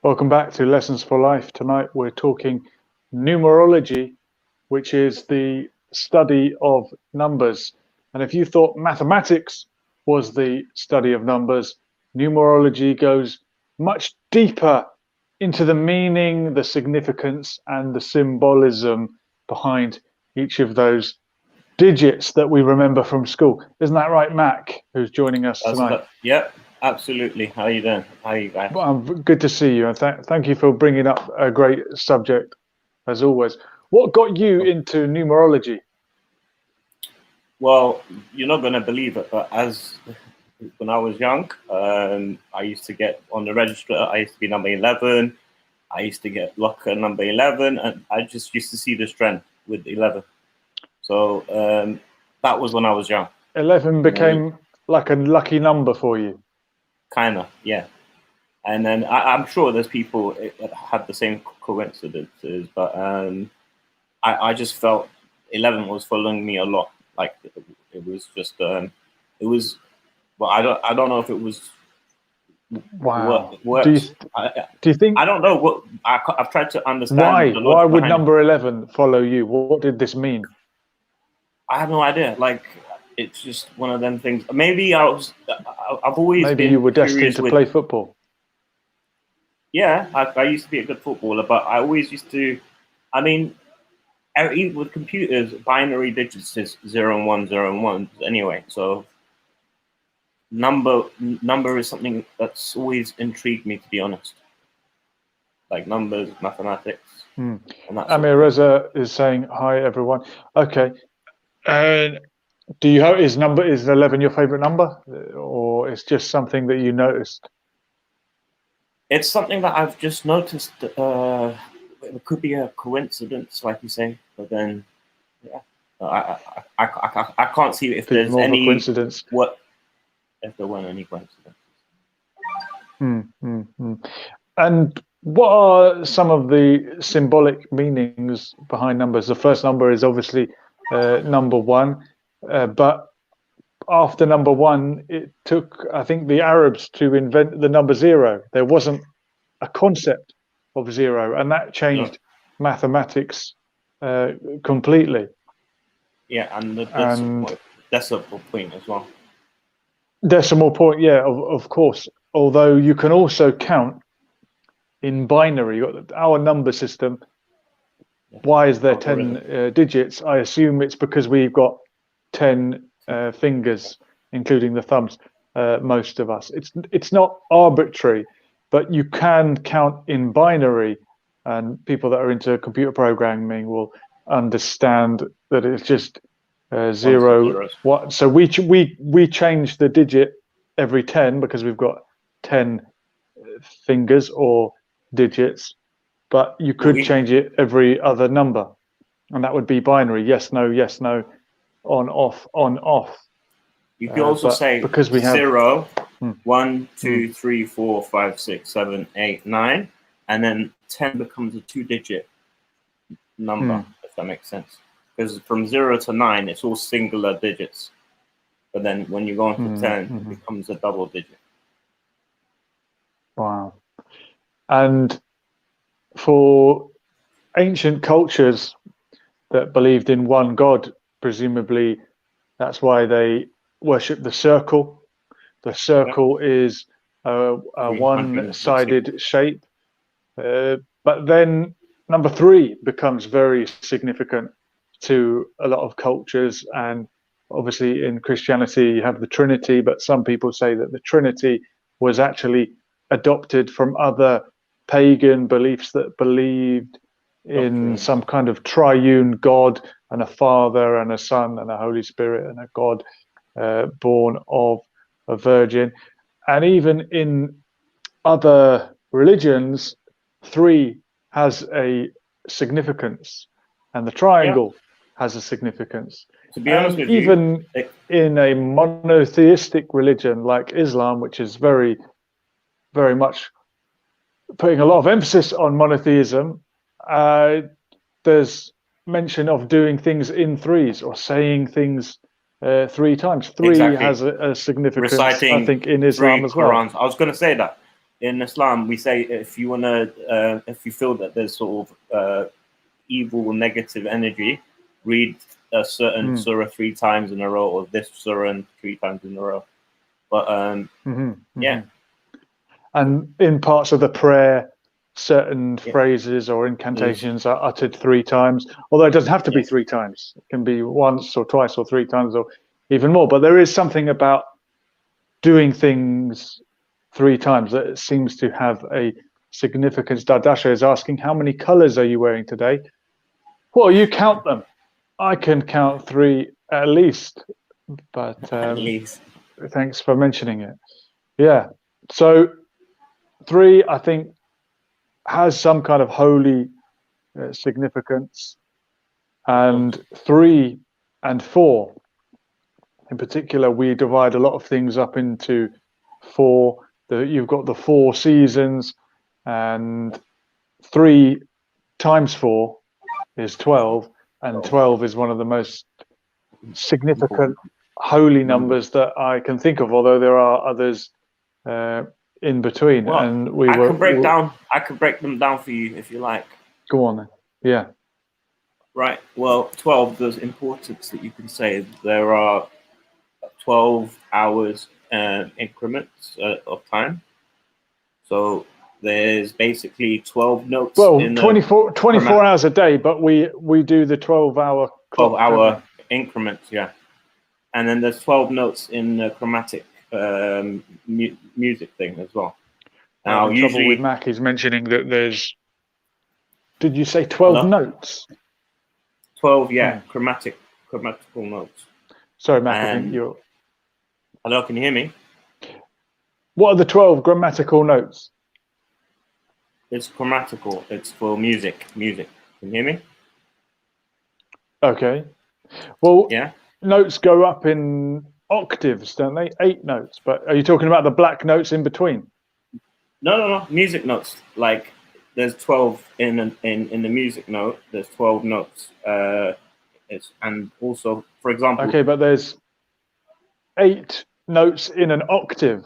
Welcome back to Lessons for Life. Tonight we're talking numerology, which is the study of numbers. And if you thought mathematics was the study of numbers, numerology goes much deeper into the meaning, the significance, and the symbolism behind each of those digits that we remember from school. Isn't that right, Mac, who's joining us tonight? Yep, absolutely. How are you doing? How are you guys? Well, good to see you, and thank you for bringing up a great subject, as always. What got you into numerology? Well, you're not going to believe it, but when I was young, I used to get on the register. I used to be number 11. I used to get locker number 11, and I just used to see this trend with 11. So that was when I was young. 11 became like a lucky number for you. Kind of, yeah. And then I'm sure there's people that have the same coincidences, but I just felt 11 was following me a lot. Like it was just, it was. Well, I don't know if it was. Wow. Do you think? I don't know what I've tried to understand. Why would number 11 follow you? What did this mean? I have no idea. Like it's just one of them things. Maybe I've always maybe been you were destined to play football. Yeah, I used to be a good footballer, but I always used to. I mean, even with computers, binary digits is 0 and 1, 0 and 1 anyway. So number is something that's always intrigued me, to be honest. Like numbers, mathematics. And Amir Reza is saying hi, everyone. Okay, and do you have is 11 your favorite number, or it's just something that you noticed? It's something that I've just noticed. It could be a coincidence, like you say, but then, yeah, I can't see if there's any coincidence. If there weren't any coincidences. And what are some of the symbolic meanings behind numbers? The first number is obviously number 1, but after number 1, it took, I think, the Arabs to invent the number 0. There wasn't a concept of 0, and that changed mathematics completely. Yeah, and the decimal point as well. Decimal point, yeah, of course. Although you can also count in binary. Our number system. Why is there 10 digits? I assume it's because we've got 10 fingers, including the thumbs. Most of us. It's not arbitrary, but you can count in binary, and people that are into computer programming will understand that it's just 0. What? So we change the digit every 10 because we've got 10 fingers or digits, but you could change it every other number, and that would be binary: yes, no, on, off, on, off. You could also say because we have 0, 1, 2, 3, 4, 5, 6, 7, 8, 9, and then 10 becomes a 2-digit number, if that makes sense. Because from 0 to 9, it's all singular digits, but then when you go on to 10, it becomes a double digit. Wow. And for ancient cultures that believed in one God, presumably that's why they worship the circle. The circle is a one-sided shape. But then number 3 becomes very significant to a lot of cultures. And obviously in Christianity, you have the Trinity, but some people say that the Trinity was actually adopted from other pagan beliefs that believed in some kind of triune God, and a Father and a Son and a Holy Spirit and a God born of a virgin. And even in other religions, 3 has a significance, and the triangle has a significance. To be honest with you, even in a monotheistic religion like Islam, which is very, very much putting a lot of emphasis on monotheism, there's mention of doing things in 3s or saying things 3 times. 3 has a significance, I think, in Islam as well. Qurans. I was going to say that in Islam, we say if you feel that there's sort of evil, negative energy, read a certain surah 3 times in a row, or this surah 3 times in a row. But yeah. And in parts of the prayer, certain phrases or incantations are uttered 3 times, although it doesn't have to be 3 times. It can be once or twice or 3 times or even more. But there is something about doing things 3 times that seems to have a significance. Dardasha is asking, how many colors are you wearing today? Well, you count them. I can count 3 at least, but At least. thanks for mentioning it. Yeah. So 3, I think, has some kind of holy significance, and 3 and 4 in particular, we divide a lot of things up into 4. You've got the 4 seasons, and 3 times 4 is 12, and 12 is one of the most significant holy numbers that I can think of, although there are others in between. Well, and I could break them down for you if you like. Go on then. Yeah. Right. Well, 12, there's importance that you can say. There are 12 hours increments of time. So there's basically 12 notes. Well, 24 hours a day, but we do the 12-hour clock. 12-hour increments, yeah. And then there's 12 notes in the chromatic music thing as well. Now, the trouble with Mac is mentioning that there's. Did you say 12 notes? 12, yeah, grammatical notes. Sorry, Mac, I think you're. Hello, can you hear me? What are the 12 grammatical notes? It's grammatical. It's for music. Music. Can you hear me? Okay. Well, yeah. Notes go up in octaves, don't they? 8 notes. But are you talking about the black notes in between? No. Music notes. Like there's 12 in the music note. There's 12 notes. And also, for example. Okay, but there's 8 notes in an octave.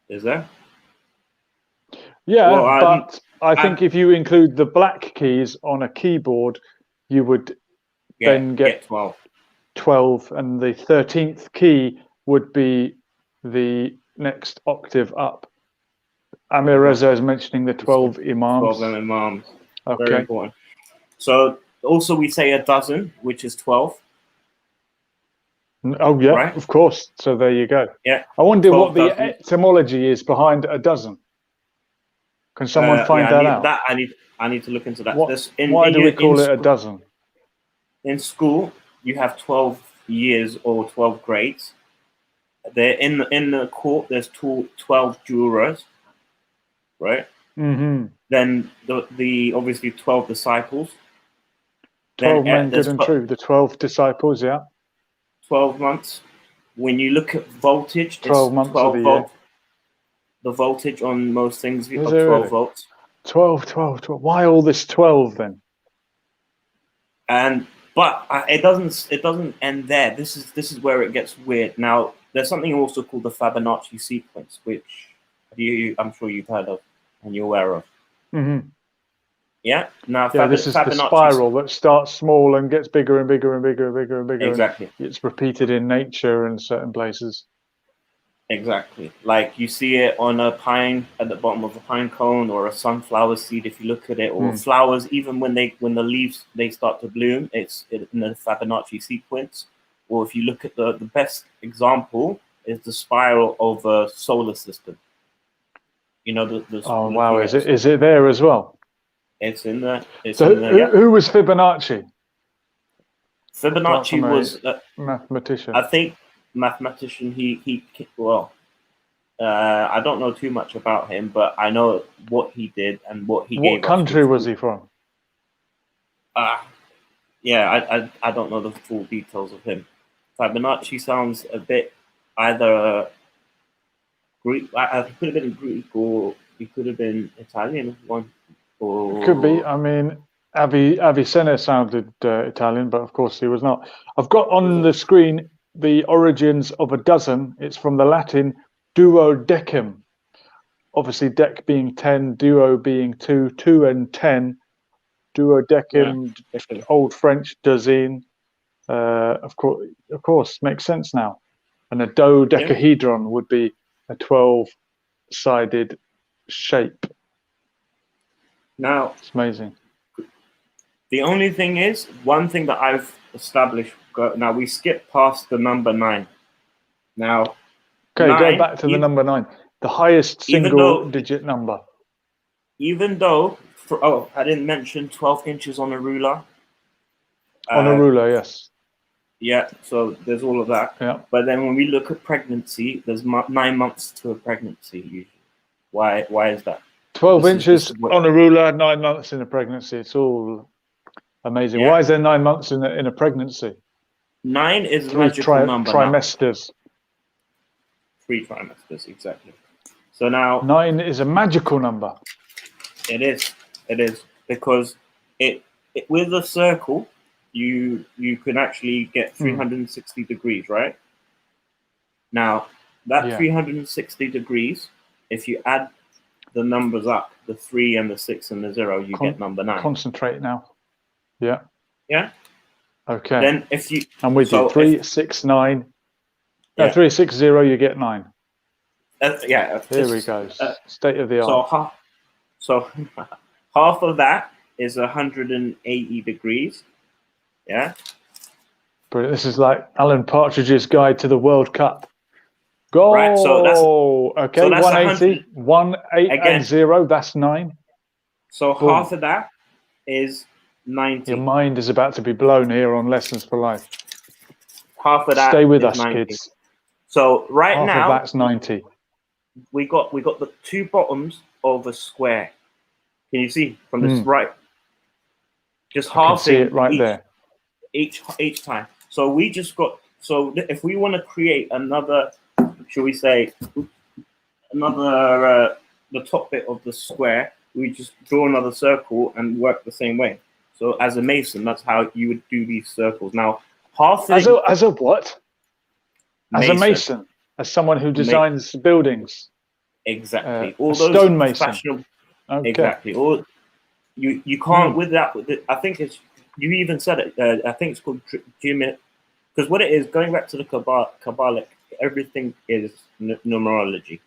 Is there? Yeah, well, but I think if you include the black keys on a keyboard, you would then get 12. 12, and the 13th key would be the next octave up. Amir Reza is mentioning the 12 imams. 12 imams. Okay. Very important. So also we say a dozen, which is 12. Oh, yeah, right? Of course. So there you go. Yeah. I wonder what the etymology is behind a dozen. Can someone find that out? I need to look into that. Why do we call it a dozen? In school, you have 12 years or 12 grades. They're in the court. There's 12 jurors, right? Mm-hmm. Then the obviously 12 disciples. 12 men good and true. The 12 disciples, yeah. 12 months. When you look at voltage, 12 months 12 of the volt. year. The voltage on most things is 12 volts. 12. Why all this 12 then? But it doesn't end there. This is where it gets weird. Now there's something also called the Fibonacci sequence, which I'm sure you've heard of and you're aware of. Mm-hmm. Yeah. Now this is the spiral that starts small and gets bigger and bigger and bigger and bigger and bigger. Exactly. And it's repeated in nature in certain places. Exactly. Like you see it on a pine at the bottom of a pine cone, or a sunflower seed if you look at it, or flowers. Even when the leaves they start to bloom, it's in the Fibonacci sequence. Or if you look at the best example is the spiral of a solar system. You know the oh wow! Is it there as well? It's in there. Who was Fibonacci? Fibonacci was a mathematician. I think mathematician. I don't know too much about him, but I know what he did and what he gave. What country was he from? Yeah, I don't know the full details of him. Fibonacci sounds a bit either Greek. He could have been Greek, or he could have been Italian. It could be. I mean, Avicenna sounded Italian, but of course he was not. I've got on the screen the origins of a dozen. It's from the Latin duodecim. obviously deck being 10, duo being 2, 2 and 10, duodecim, Old French dozine. Of course, makes sense now. And a dodecahedron would be a 12-sided shape. Now, it's amazing. The only thing is, one thing that I've established. Now we skip past the number 9. Now, okay, go back to the number 9, the highest single-digit number. Even though, I didn't mention 12 inches on a ruler. On a ruler, yes. Yeah, so there's all of that. Yeah. But then when we look at pregnancy, there's 9 months to a pregnancy usually. Why is that? 12 inches on a ruler, 9 months in a pregnancy. It's all amazing. Yeah. Why is there 9 months in a pregnancy? 9 is a magical number. Trimesters. 3 trimesters, exactly. So now 9 is a magical number. It is. It is because it with a circle, you can actually get 360 degrees, right? Now that 360 degrees, if you add the numbers up, the 3 and the 6 and the 0, you get number 9. Concentrate now. Yeah. Yeah. Okay. Then if you and with you 3, 6, 9. No, 3, 6, 0, you get 9. Yeah. Here we go. State of the art. So half of that is 180 degrees. Yeah. Brilliant. This is like Alan Partridge's Guide to the World Cup. Go. Right. So that's okay. So that's 180, 1, 8, again, and 0. That's 9. So boom. Half of that is 90. Your mind is about to be blown here on Lessons for Life. Half of that. Stay with us, 90. kids. So right half now, of that's 90. We got the 2 bottoms of a square. Can you see from this right? Just half it right there. Each time. So we just got. So if we want to create another, shall we say, another the top bit of the square, we just draw another circle and work the same way. So as a mason, that's how you would do these circles. Now, as a what? As a mason, as someone who designs buildings. Exactly. All those stonemason. Okay. Exactly. Or you can't with that. I think it's you even said it. I think it's called because what it is, going back to the Kabbalic, everything is numerology.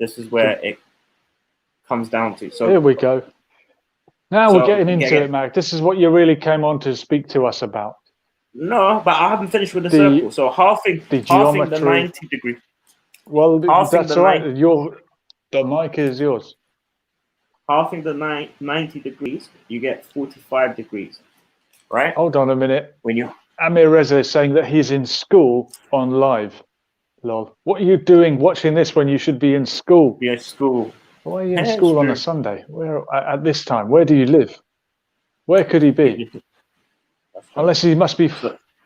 This is where it comes down to. So here we go. Now we're getting into it, Mac. This is what you really came on to speak to us about. No, but I haven't finished with the circle. So halving the 90 degree. Well, that's all right. The mic is yours. Halving the 90 degrees, you get 45 degrees, right? Hold on a minute. When you Amir Reza is saying that he's in school on live. Lol. What are you doing watching this when you should be in school? Be at school. Why are you in school on a Sunday? Where at this time? Where do you live? Where could he be? Unless he must be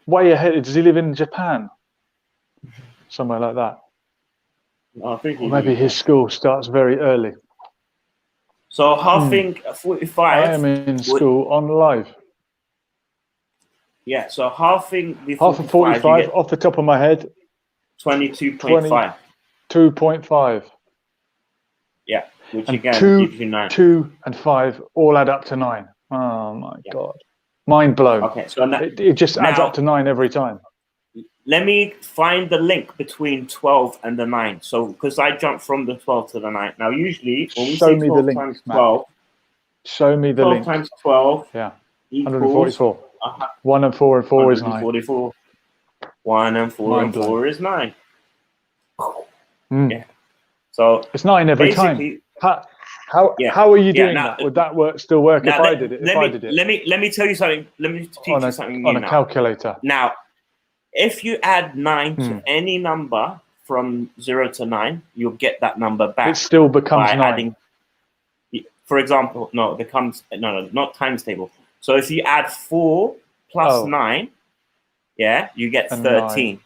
way ahead. Does he live in Japan? Somewhere like that. I think or maybe his school starts very early. So halving 45. I am in school on live. Yeah, so halving the 45 off the top of my head. 22.5. 2.5. Yeah, which and again gives you 9. 2 and 5 all add up to 9. Oh my God. Mind blown. Okay, so it just adds up to 9 every time. Let me find the link between 12 and the 9. So, because I jumped from the 12 to the 9. Now, usually, when we say 12 times 12, show me the link. 12 times 12 equals 144. 1 and 4 and 4 is 9. 144. 1 and 4 and 4 is 9. Yeah. So it's 9 every time. How are you doing that? Would that still work if I did it? Let me tell you something. Let me teach you something new on a calculator. Now, if you add 9 to any number from 0 to 9, you'll get that number back. It still becomes 9. Adding, for example, it becomes not times table. So if you add 4 plus 9, you get 13.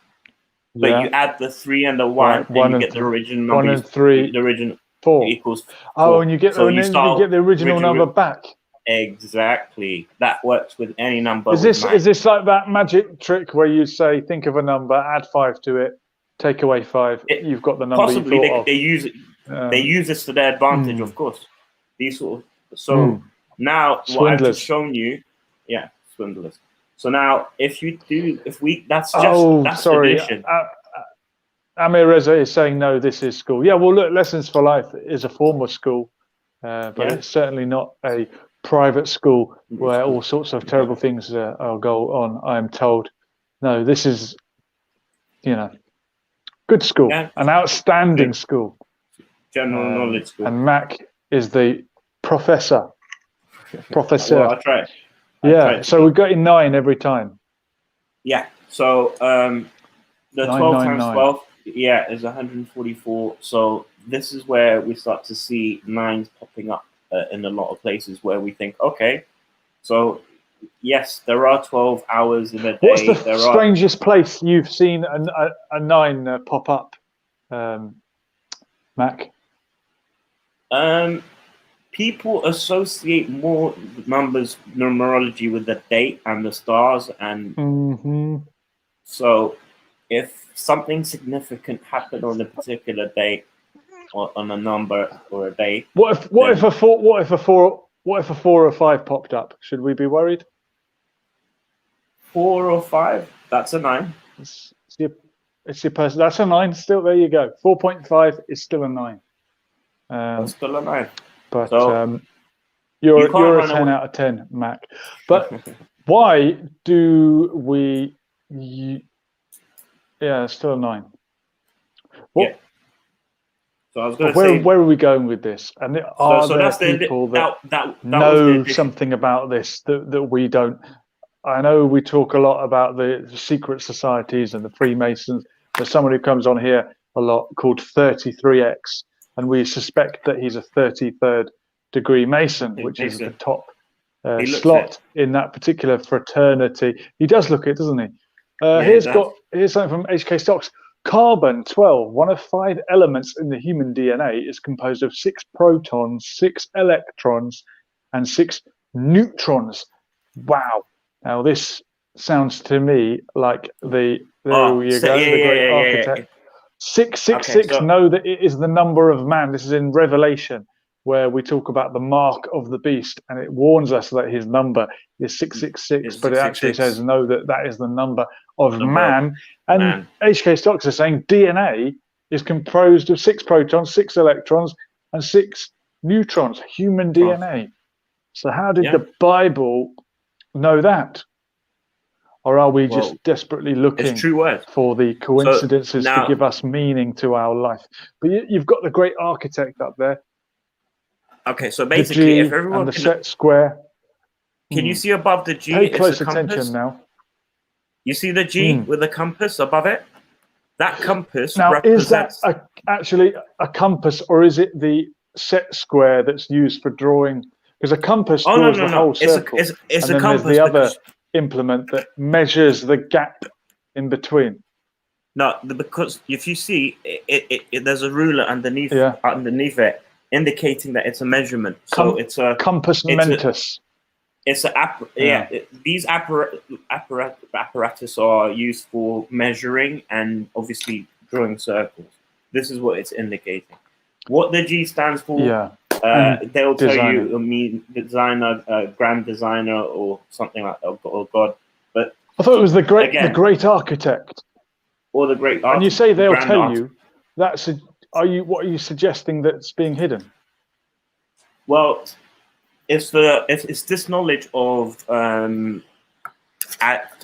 But you add the 3 and the 1, and you get the original number. 1 and 3, the original 4 equals 4. Oh, and you get the original number back. Exactly. That works with any number. Is this like that magic trick where you say, think of a number, add 5 to it, take away 5, you've got the number possibly you thought they use it. they use this to their advantage, of course. These sort of now Swindlers. what I've just shown you, swindlers. So now that's sorry. addition. Amir Reza is saying no. This is school. Yeah, well, look, Lessons for Life is a form of school, but it's certainly not a private school where all sorts of terrible things go on. I'm told. No, this is, good school, an outstanding school. General knowledge school. And Mac is the professor. Well, I try. So we got in 9 every time. Yeah. So the 12 times 12, is 144. So this is where we start to see 9s popping up in a lot of places where we think, okay, so yes, there are 12 hours in a day. What's the strangest place you've seen a 9 pop up, Mac? People associate more numbers, numerology, with the date and the stars, and so if something significant happened on a particular day, or on a number or a day, what if a 4 or 5 popped up? Should we be worried? 4 or 5, that's a 9. It's your person. That's a 9. Still, there you go. 4.5 is still a 9. That's still a 9. But so, you're a 10 out of 10, Mac. But why do we? It's still a 9. So I was going to say, where are we going with this? And are there people that know something about this that we don't? I know we talk a lot about the secret societies and the Freemasons. There's someone who comes on here a lot called 33X, and we suspect that he's a 33rd degree Mason, which is the top slot in that particular fraternity. He does look it, doesn't he? Here's something from HK Stocks. Carbon 12, one of 5 elements in the human DNA, is composed of 6 protons, 6 electrons, and 6 neutrons. Wow. Now this sounds to me like the great architect. 666 know that it is the number of man. This is in Revelation, where we talk about the mark of the beast, and it warns us that his number is 666, but it actually says no, that is the number of man. And HK Stocks are saying DNA is composed of 6 protons, 6 electrons, and 6 neutrons, human DNA. So how did the Bible know that? Or are we just desperately looking for the coincidences to give us meaning to our life? But you've got the great architect up there. Okay, so basically, if everyone and the set square. Can you see above the G? Pay close attention now. You see the G with the compass above it? That compass now, represents... is that actually a compass, or is it the set square that's used for drawing? Because a compass draws the whole circle. It's and a compass. There's the other implement that measures the gap in between. No, because if you see, there's a ruler underneath it, indicating that it's a measurement. So it's a compass mentis. These apparatus are used for measuring and obviously drawing circles. This is what it's indicating. What the G stands for, they'll tell you, designer, grand designer, or something like that, or God. But I thought it was the great architect. Or the great architect. And you say they'll tell you, what are you suggesting that's being hidden? Well, it's this knowledge of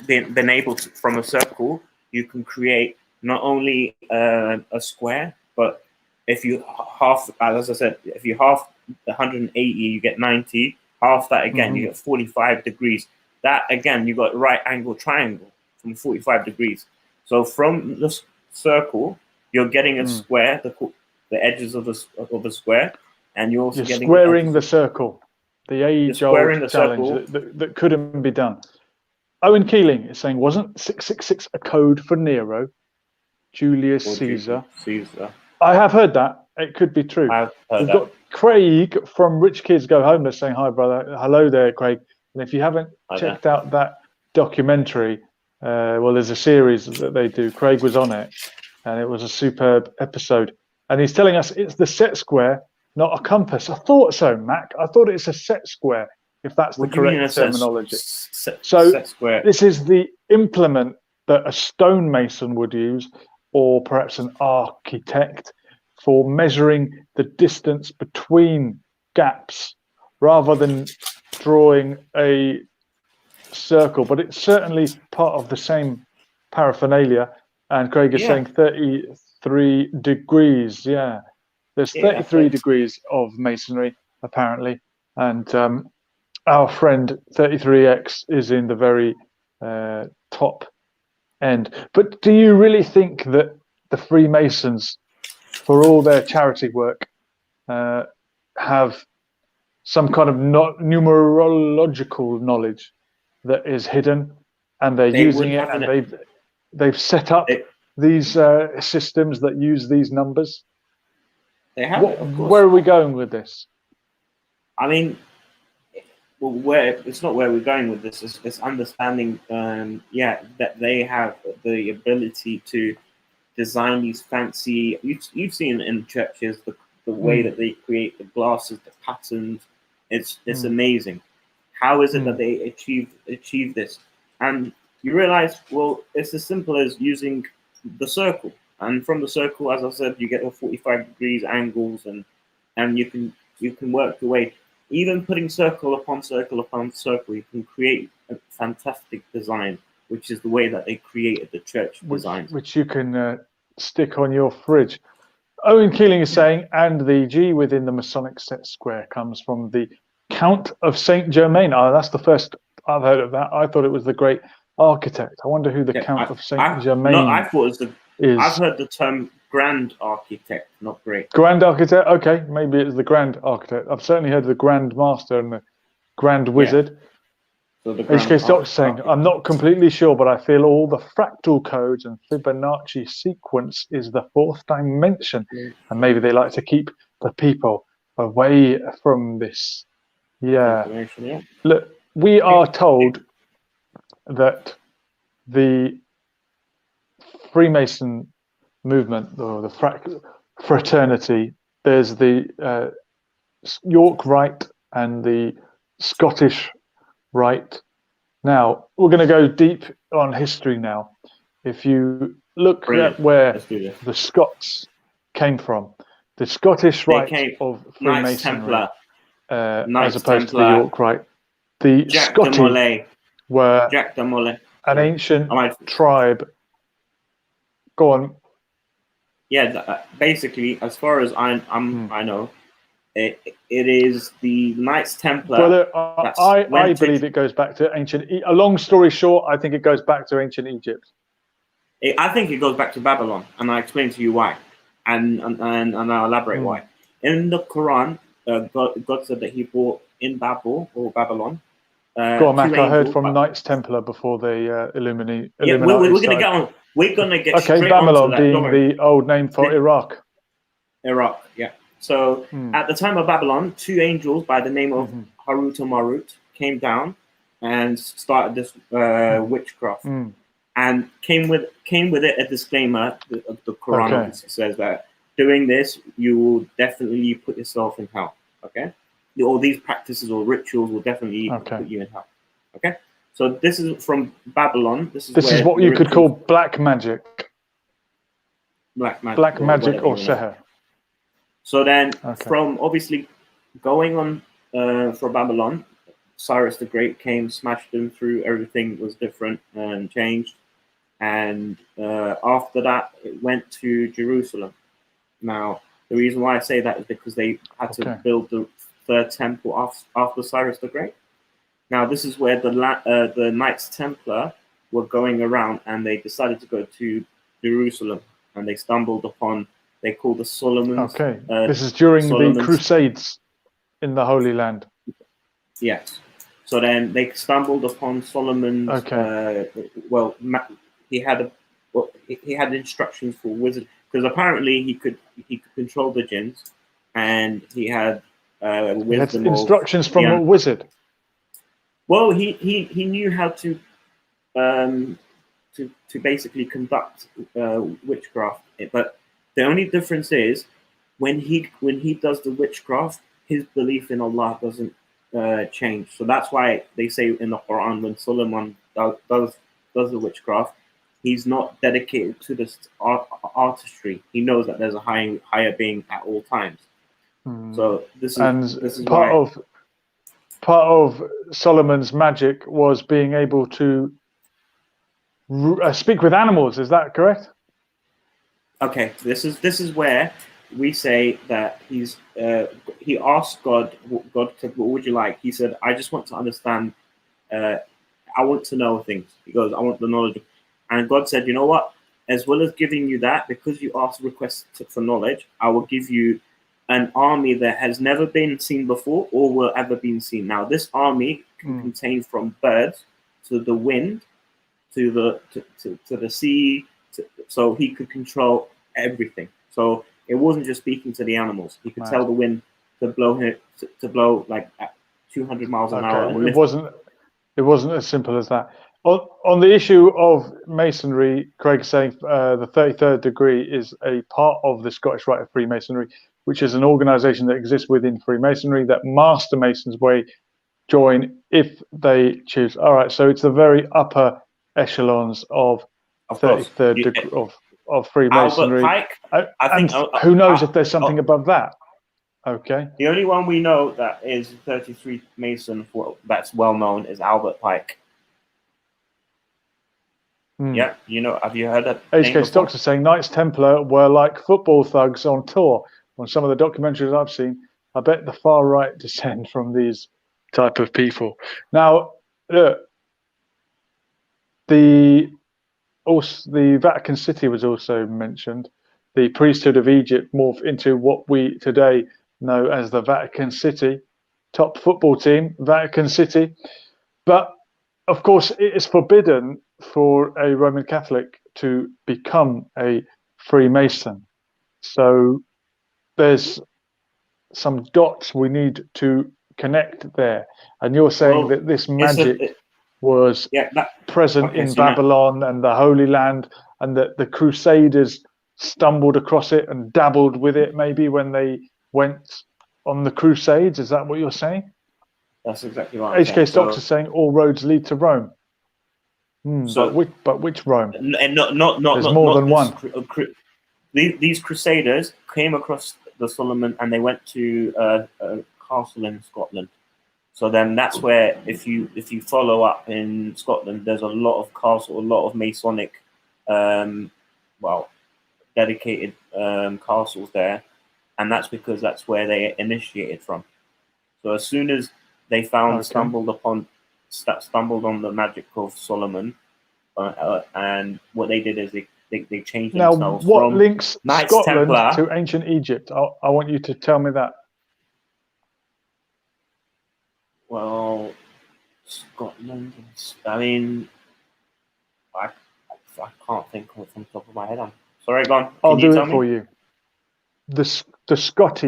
being able to, from a circle, you can create not only a square, but if you half, as I said, if you half 180, you get 90. Half that again, you get 45 degrees. That again, you got right angle triangle from 45 degrees. So from the circle, you're getting a square, the edges of the square, and you're also getting squaring the circle. The age-old challenge that couldn't be done. Owen Keeling is saying, wasn't 666 a code for Nero, Julius Caesar? I have heard that. It could be true. We've got Craig from Rich Kids Go Homeless saying, hi, brother. Hello there, Craig. And if you haven't checked out that documentary, there's a series that they do. Craig was on it, and it was a superb episode. And he's telling us it's the set square, not a compass. I thought so, Mac. I thought it's a set square, if that's the correct terminology. So square? This is the implement that a stonemason would use, or perhaps an architect, for measuring the distance between gaps rather than drawing a circle. But it's certainly part of the same paraphernalia. And Craig is saying 33 degrees. Yeah, there's 33 degrees of masonry, apparently. And our friend 33X is in the very top end. But do you really think that the Freemasons, for all their charity work, have some kind of numerological knowledge that is hidden, and they're using it, and they've set up these systems that use these numbers? They have it, of course. Where are we going with this? I mean, it's not where we're going with this. It's understanding, that they have the ability to design these fancy. You've seen in churches the way that they create the glasses, the patterns. It's amazing. How is it that they achieve this? And you realize, well, it's as simple as using the circle. And from the circle, as I said, you get the 45 degrees angles, and you can work your way. Even putting circle upon circle upon circle, you can create a fantastic design, which is the way that they created the church designs. Which you can stick on your fridge. Owen Keeling is saying, and the G within the Masonic set square comes from the Count of Saint Germain. Oh, that's the first I've heard of that. I thought it was the great architect. I wonder who the Count of Saint Germain is. I thought it was I've heard the term Grand Architect, not great. Grand Architect? Okay, maybe it's the Grand Architect. I've certainly heard of the Grand Master and the Grand Wizard. So HK Stock's saying, I'm not completely sure, but I feel all the fractal codes and Fibonacci sequence is the fourth dimension. And maybe they like to keep the people away from this. Yeah. Look, we are told that the Freemason movement, or the fraternity, there's the York Rite and the Scottish Rite. Now we're going to go deep on history now. If you look at where the Scots came from, the Scottish Rite of Freemasonry, as opposed to the York Rite, the Scottish were an ancient tribe. Go on. Yeah, basically, as far as I know, it is the Knights Templar. Brother, I believe it goes back to ancient. A long story short, I think it goes back to ancient Egypt. I think it goes back to Babylon, and I'll explain to you why, and I'll elaborate why. In the Quran, God said that He brought in Babylon. Go on, Mac. I heard from Knights Templar before they Illuminati. Yeah, we're going to get on. We're going to get straight Babylon being the old name for Iraq. Iraq, yeah. So at the time of Babylon, two angels by the name of Harut and Marut came down and started this witchcraft, and came with it a disclaimer. The Quran says that doing this, you will definitely put yourself in hell. Okay, all these practices or rituals will definitely put you in hell. Okay. So this is from Babylon. This is what you could call black magic. Black magic. Black magic or seher. So then, from obviously going on for Babylon, Cyrus the Great came, smashed them through. Everything was different and changed. And after that, it went to Jerusalem. Now, the reason why I say that is because they had to build the third temple after Cyrus the Great. Now, this is where the Knights Templar were going around, and they decided to go to Jerusalem, and they stumbled upon, they called the Solomons. This is during the Crusades in the Holy Land. Yes. So then they stumbled upon Solomon's. He had instructions for wizards, because apparently he could control the jinns, and he had wisdom. He had instructions from a wizard. Well, he knew how to basically conduct witchcraft, but the only difference is when he does the witchcraft, his belief in Allah doesn't change. So that's why they say in the Quran, when Solomon does the witchcraft, he's not dedicated to this artistry. He knows that there's a higher being at all times. So this is part of Solomon's magic was being able to speak with animals. Is that correct? Okay, this is where we say that he asked God said, what would you like? He said, I just want to understand. I want to know things. He goes, I want the knowledge. And God said, you know what? As well as giving you that, because you asked requests for knowledge, I will give you an army that has never been seen before or will ever be seen. Now, this army can contain from birds to the wind to the sea. So he could control everything. So it wasn't just speaking to the animals. He could tell the wind to blow like at 200 miles an hour. It wasn't as simple as that. On the issue of Masonry, Craig's saying the 33rd degree is a part of the Scottish Rite of Freemasonry, which is an organization that exists within Freemasonry that Master Masons join if they choose. All right, so it's the very upper echelons of 33rd degree of Freemasonry. I think, who knows if there's something above that? Okay. The only one we know that is 33 Mason that's well known is Albert Pike. Yeah, have you heard that? HK Stocks is saying Knights Templar were like football thugs on tour. On some of the documentaries I've seen, I bet the far right descend from these type of people. Now, look, the Vatican City was also mentioned. The priesthood of Egypt morphed into what we today know as the Vatican City. Top football team, Vatican City. But, of course, it is forbidden for a Roman Catholic to become a Freemason. So there's some dots we need to connect there. And you're saying that this magic was present in Babylon and the Holy Land, and that the Crusaders stumbled across it and dabbled with it maybe when they went on the Crusades. Is that what you're saying? That's exactly right. HK Stocks is saying all roads lead to Rome. But which Rome? And there's more than one. These Crusaders came across the Solomon and they went to a castle in Scotland. So then that's where, if you follow up in Scotland, there's a lot of Masonic, dedicated castles there, and that's because that's where they initiated from. So as soon as they stumbled on the magic of Solomon, and what they did is they changed themselves. Now, what links Knights Scotland Templar to ancient Egypt? I want you to tell me that. Well, Scotland. I mean, I can't think of it from the top of my head. I'm sorry, go on. I'll do it for you. The Scots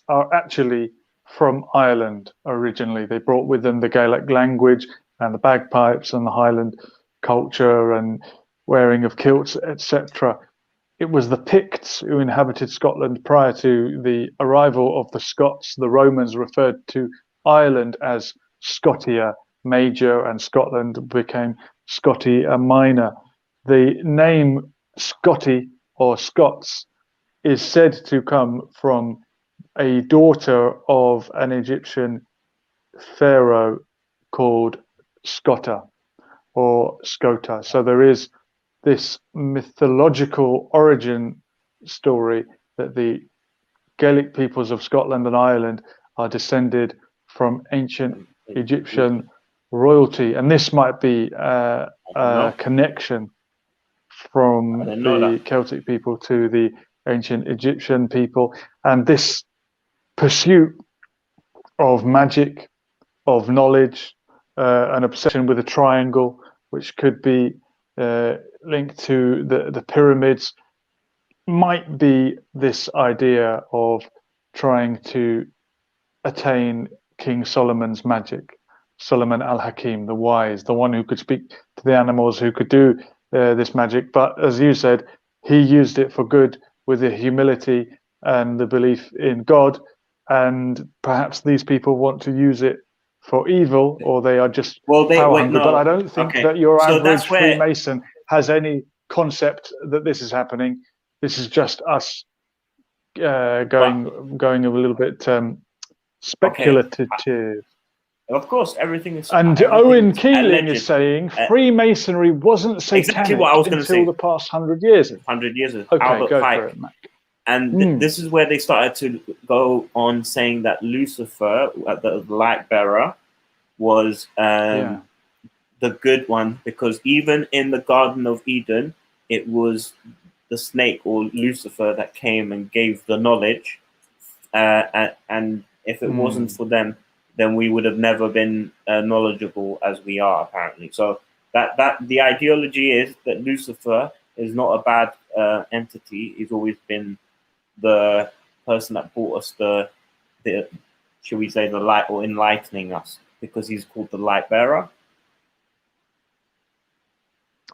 are actually from Ireland originally. They brought with them the Gaelic language and the bagpipes and the Highland culture and wearing of kilts, etc. It was the Picts who inhabited Scotland prior to the arrival of the Scots. The Romans referred to Ireland as Scotia Major, and Scotland became Scotia Minor. The name Scotty or Scots is said to come from a daughter of an Egyptian pharaoh called Scota or Scota. So there is this mythological origin story that the Gaelic peoples of Scotland and Ireland are descended from ancient Egyptian royalty, and this might be a connection from the Celtic people to the ancient Egyptian people, and this pursuit of magic, of knowledge, an obsession with a triangle, which could be linked to the pyramids, might be this idea of trying to attain King Solomon's magic. Solomon al-Hakim, the wise, the one who could speak to the animals, who could do this magic. But as you said, he used it for good with the humility and the belief in God, and perhaps these people want to use it for evil, or they are just power hungry. But I don't think that your average Freemason has any concept that this is happening. This is just us going a little bit speculative. Of course, everything is. And Owen Keeling is saying Freemasonry wasn't satanic until the past 100 years. 100 years ago. Okay, Albert go Pike. for it, Mac. And this is where they started to go on saying that Lucifer, the light bearer, was the good one, because even in the Garden of Eden, it was the snake or Lucifer that came and gave the knowledge. And if it wasn't for them, then we would have never been knowledgeable as we are, apparently. So that the ideology is that Lucifer is not a bad entity. He's always been the person that brought us the should we say the light, or enlightening us, because he's called the light bearer.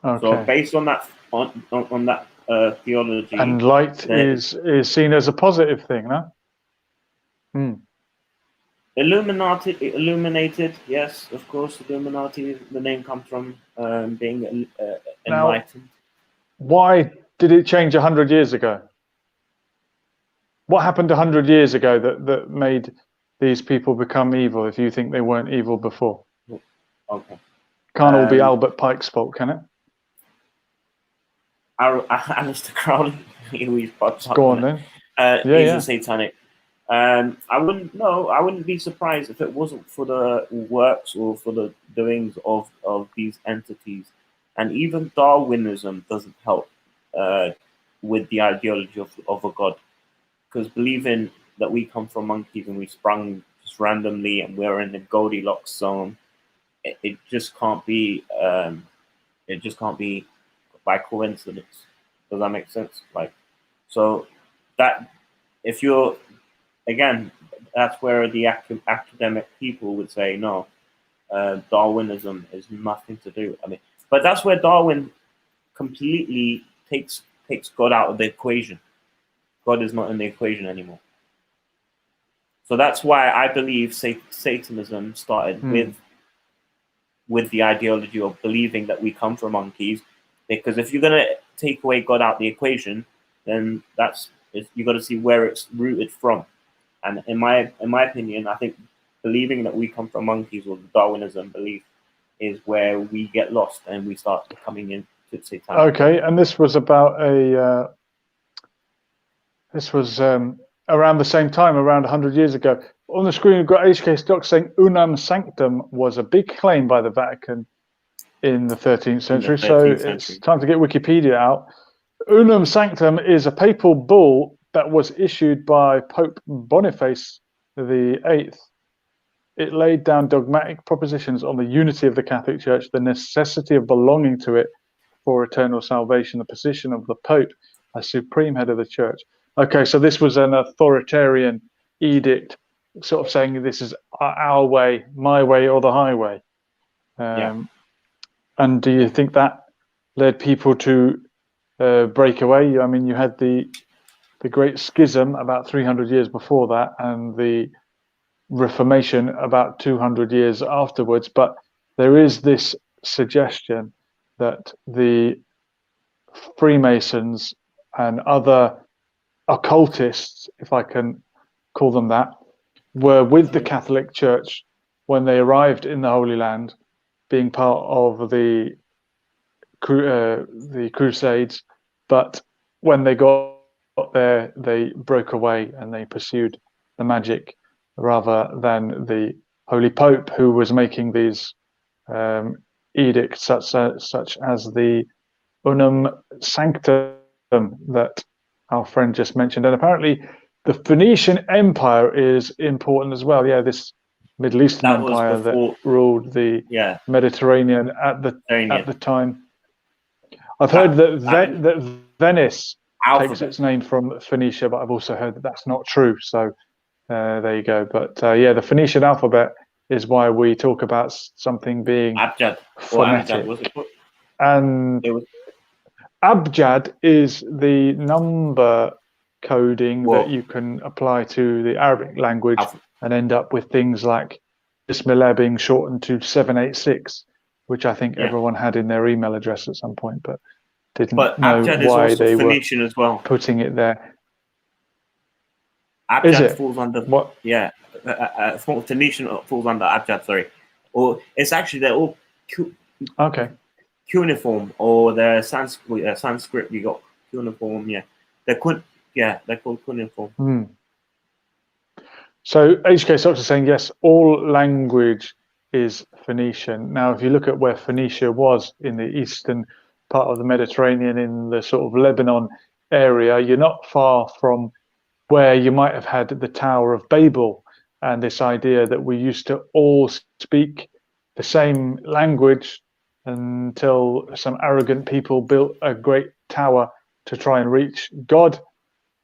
Okay. So based on that on that theology, and light is seen as a positive thing, no? Illuminated, yes, of course. Illuminati, the name comes from being enlightened. Now, why did it change 100 years ago? What happened 100 years ago that made these people become evil, if you think they weren't evil before? Okay. Can't all be Albert Pike's fault, can it? Aleister Crowley, he always pops up. Go on then. He's a satanic. I wouldn't be surprised if it wasn't for the works or for the doings of these entities. And even Darwinism doesn't help with the ideology of a god, because believing that we come from monkeys and we sprung just randomly and we're in the Goldilocks zone, it just can't be. It just can't be by coincidence. Does that make sense? So that if you're, again, that's where the academic people would say no, Darwinism is nothing to do. I mean, but that's where Darwin completely takes God out of the equation. God is not in the equation anymore. So that's why I believe Satanism started with the ideology of believing that we come from monkeys, because if you're going to take away God out the equation, then you got to see where it's rooted from. And in my opinion, I think believing that we come from monkeys, or the Darwinism belief, is where we get lost and we start coming into Satan. Okay, and this was about around the same time, around 100 years ago. On the screen, we've got HK Stock saying Unam Sanctum was a big claim by the Vatican in the 13th century. It's time to get Wikipedia out. Unam Sanctum is a papal bull that was issued by Pope Boniface VIII. It laid down dogmatic propositions on the unity of the Catholic Church, the necessity of belonging to it for eternal salvation, the position of the Pope as supreme head of the Church. Okay, so this was an authoritarian edict, sort of saying this is our way, my way, or the highway. And do you think that led people to break away? I mean, you had the Great Schism about 300 years before that, and the Reformation about 200 years afterwards. But there is this suggestion that the Freemasons and other occultists, if I can call them that, were with the Catholic Church when they arrived in the Holy Land, being part of the Crusades. But when they got there, they broke away and they pursued the magic rather than the Holy Pope, who was making these edicts, such as the Unam Sanctum that our friend just mentioned. And apparently the Phoenician Empire is important as well. Yeah, this Middle Eastern empire that ruled the Mediterranean at the time. I've heard that Venice takes its name from Phoenicia, but I've also heard that that's not true. So there you go. But the Phoenician alphabet is why we talk about something being phonetic. And Abjad is the number coding Well, that you can apply to the Arabic language and end up with things like Bismillah being shortened to 786, which I think everyone had in their email address at some point, but didn't know Abjad is why also they Phoenician as well. were putting it there. Abjad Is it? falls under What? Yeah, Phoenician falls under Abjad. Sorry, or it's actually they're all Okay. cuneiform, or they're Sanskrit. You got cuneiform. Yeah, they're called cuneiform. So HK Stocks is saying yes, all language is Phoenician. Now, if you look at where Phoenicia was in the eastern part of the Mediterranean, in the sort of Lebanon area, you're not far from where you might have had the Tower of Babel, and this idea that we used to all speak the same language until some arrogant people built a great tower to try and reach God,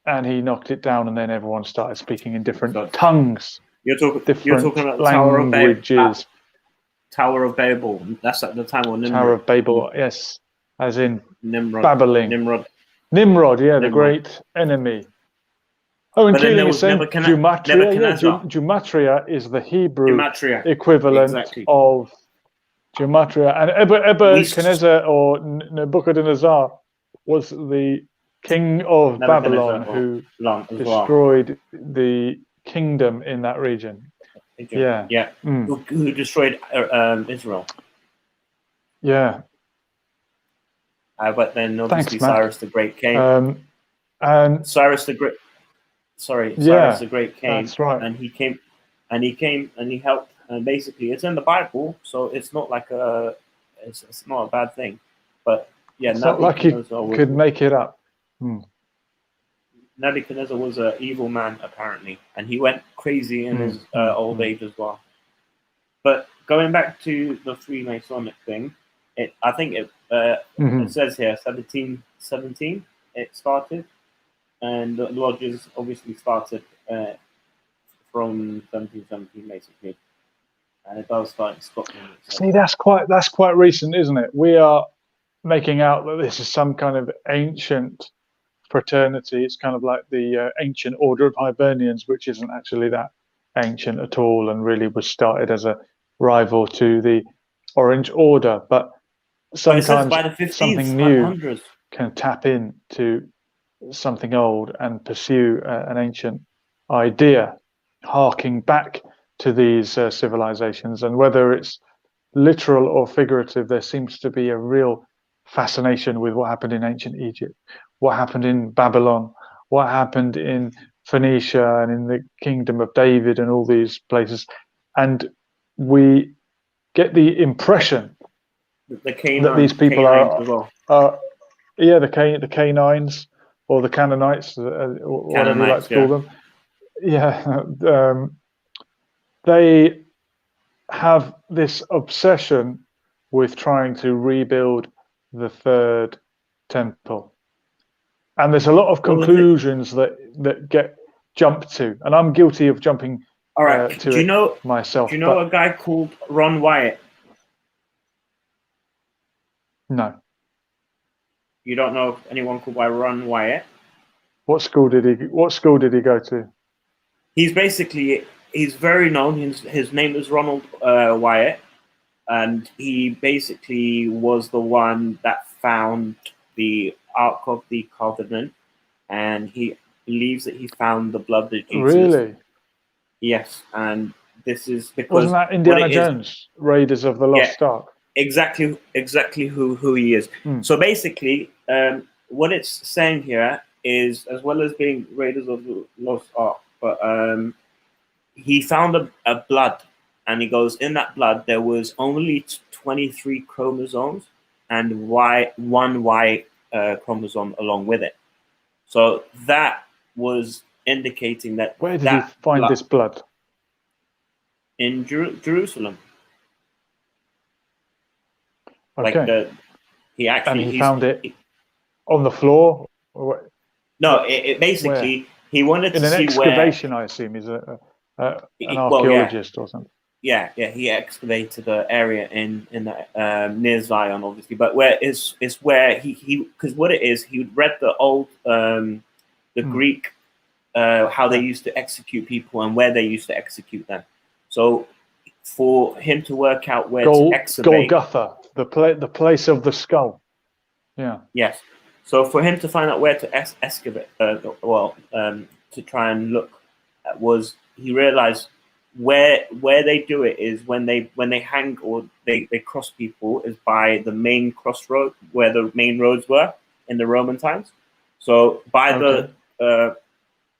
and he knocked it down, and then everyone started speaking in different tongues. You're talking about the languages. Tower of Babel. That's at the time of Nimrod. Tower of Babel, yes, as in Nimrod. babbling. Nimrod, yeah, the great enemy. Oh, and Keeling is saying Gematria. Yeah, Gematria is the Hebrew equivalent of Gematria. And Nebuchadnezzar or Nebuchadnezzar was the king of Babylon who destroyed the kingdom in that region. Yeah. Who destroyed Israel. Yeah. But then obviously Cyrus the Great came. And Cyrus the Great came. That's right. And he came and he helped. And basically, it's in the Bible, so it's not like it's not a bad thing. But yeah, it's not like you could make it up. Nebuchadnezzar was an evil man, apparently, and he went crazy in his old age as well. But going back to the Freemasonic thing, I think it says here 1717 it started, and the lodges obviously started from 1717 basically, and it does start in Scotland. See, that's quite recent, isn't it? We are making out that this is some kind of ancient fraternity. It's kind of like the ancient order of Hibernians, which isn't actually that ancient at all, and really was started as a rival to the Orange Order. But sometimes by the 15th, something new can tap into something old and pursue an ancient idea, harking back to these civilizations. And whether it's literal or figurative, there seems to be a real fascination with what happened in ancient Egypt, what happened in Babylon, what happened in Phoenicia and in the Kingdom of David and all these places. And we get the impression that these people are the Canines or the Canaanites, whatever you like to call them. Yeah, they have this obsession with trying to rebuild the third temple. And there's a lot of conclusions that get jumped to, and I'm guilty of jumping to myself. Do you know a guy called Ron Wyatt? No. You don't know anyone called by Ron Wyatt? What school did he go to? He's very known. His name is Ronald Wyatt, and he basically was the one that found the Ark of the Covenant, and he believes that he found the blood of Jesus. Really? Yes, and this is because wasn't that Indiana Jones, Raiders of the Lost Ark? Exactly who he is. So basically, what it's saying here is, as well as being Raiders of the Lost Ark, but he found a blood, and he goes, in that blood there was only 23 chromosomes and one Y chromosome along with it. So that was indicating that. Where did he find this blood? In Jerusalem. Okay. He found it on the floor? No, it basically where? He wanted to see where. In an excavation, I assume. He's an archaeologist or something. Yeah, he excavated an area in near Zion, obviously, but where is where he because what it is, he read the old the Greek, how they used to execute people and where they used to execute them. So for him to work out where to excavate, Golgotha, the place of the skull. Yeah. Yes. So for him to find out where to excavate, to try and look, he realized where they do it is when they hang or they cross people is by the main crossroad where the main roads were in the Roman times. So by the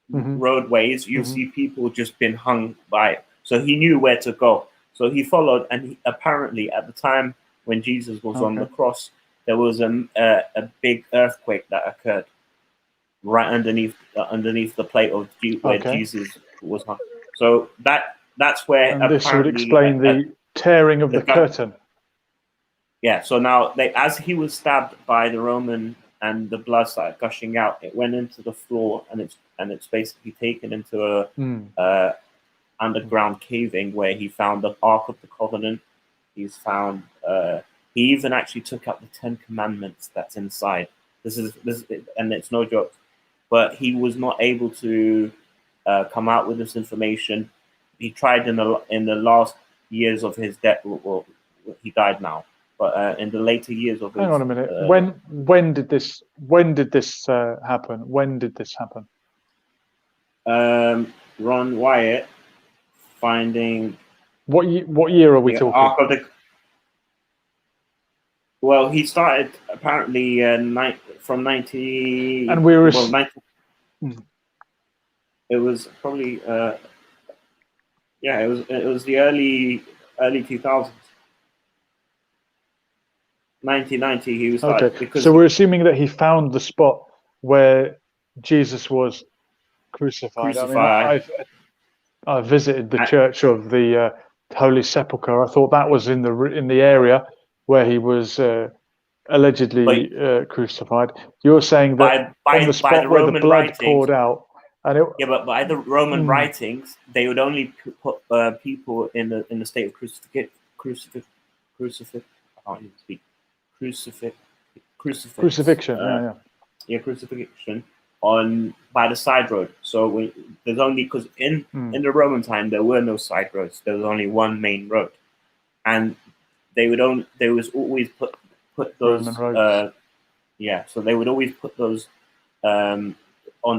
roadways, you see people just been hung by. So he knew where to go. So he followed, and apparently at the time when Jesus was on the cross, there was a big earthquake that occurred right underneath the plate of where Jesus was hung. So that's where and this would explain the tearing of the curtain. Yeah. So now as he was stabbed by the Roman and the blood started gushing out, it went into the floor and it's basically taken into a underground caving where he found the Ark of the Covenant. He's found. He even actually took out the 10 Commandments that's inside. This is, and it's no joke. But he was not able to come out with this information. He tried in the last years of his death. Well, he died now. But in the later years of his, hang on a minute. When did this happen? When did this happen? Ron Wyatt finding. What year are we talking? Ark of the. Well, he started apparently from 90. And we were. Well, 90, it was probably. It was the early 2000s. 1990, he was started. Okay. So we're assuming that he found the spot where Jesus was crucified. I mean, I visited the Church of the Holy Sepulchre. I thought that was in the area where he was allegedly crucified. You're saying that on the spot where the blood poured out, but by the Roman writings, they would only put people in the state of crucifixion. I can't even speak. Crucifixion. Crucifixion by the side road. So there's only because in the Roman time there were no side roads. There was only one main road, and they was always put those. So they would always put those on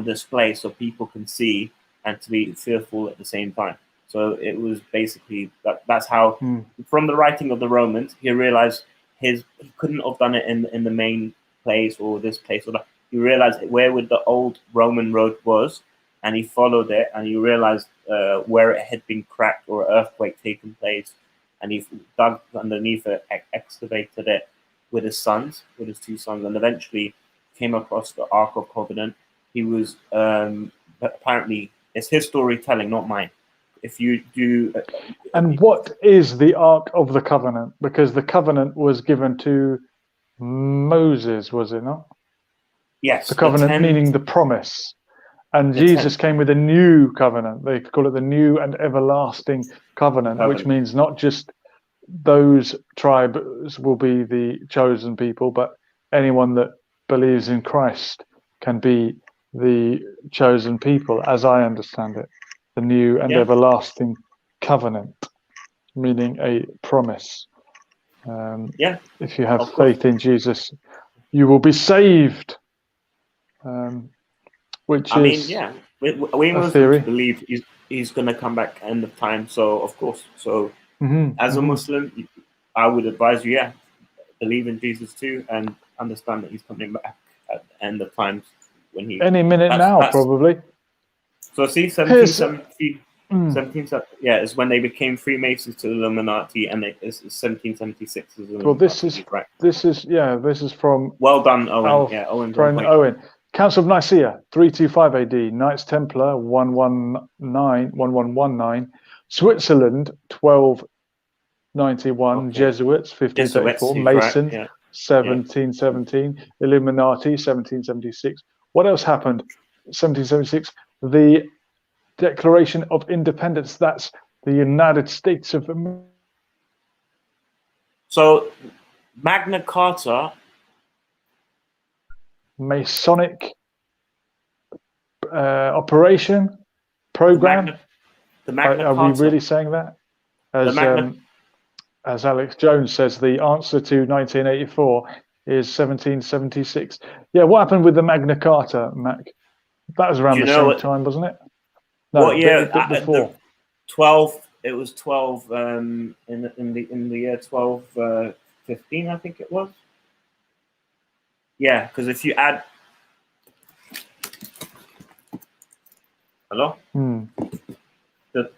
display so people can see and to be fearful at the same time. So it was basically that's how from the writing of the Romans he realized he couldn't have done it in the main place or this place or that. He realized where the old Roman road was, and he followed it, and he realized where it had been cracked or earthquake taken place, and he dug underneath it, excavated it with his two sons, and eventually came across the Ark of Covenant. He was apparently it's his storytelling, not mine. If you do, and what is the Ark of the Covenant? Because the covenant was given to Moses, was it not? Yes. The covenant meaning the promise. And Jesus came with a new covenant. They call it the new and everlasting covenant, which means not just those tribes will be the chosen people, but anyone that believes in Christ can be the chosen people, as I understand it. The new and everlasting covenant, meaning a promise. If you have faith in Jesus, you will be saved. Which we Muslims believe he's going to come back end of time. So of course, as a Muslim, I would advise you, believe in Jesus too, and understand that he's coming back at the end of times when he any minute now probably. So see, 1770, is when they became Freemasons to the Illuminati, and it's 1776. Well, this is from well done, Owen. Owen. Council of Nicaea, 325 AD, Knights Templar, 1119, Switzerland, 1291, Jesuits, 1534, Masons, 1717, Illuminati, 1776. What else happened? 1776, the Declaration of Independence. That's the United States of America. So, Magna Carta. Masonic operation, program. The Magna Are we Carta. really saying that? As Alex Jones says, the answer to 1984 is 1776. Yeah, what happened with the Magna Carta, Mac? That was around the same time, wasn't it? No, what year? bit before. 12. It was 12 in the year 1215, I think it was. Yeah, because if you add. Hello? Hello?